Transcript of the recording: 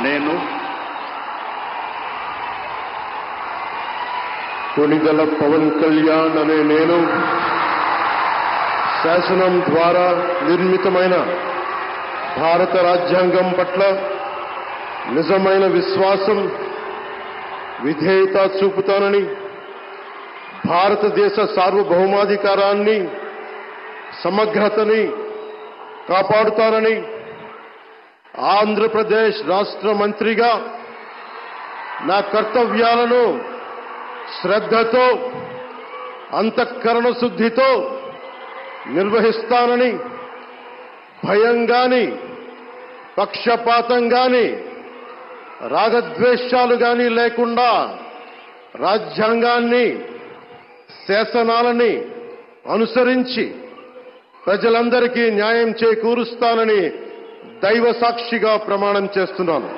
నేను కొణిదెల పవన్ కళ్యాణ్ అనే నేను శాసనం ద్వారా నిర్మితమైన భారత రాజ్యాంగం పట్ల నిజమైన విశ్వాసం, విధేయత చూపుతానని, భారతదేశ సార్వభౌమాధికారాన్ని, సమగ్రతని కాపాడుతానని ఆంధ్రప్రదేశ్ రాష్ట్ర మంత్రిగా నా కర్తవ్యాలను శ్రద్ధతో, అంతఃకరణ శుద్ధితో నిర్వహిస్తానని, భయం గాని, పక్షపాతం గాని, రాగద్వేషాలు గాని లేకుండా రాజ్యాంగాన్ని, శాసనాలని అనుసరించి ప్రజలందరికీ న్యాయం చేకూరుస్తానని దైవ సాక్షిగా ప్రమాణం చేస్తున్నాను.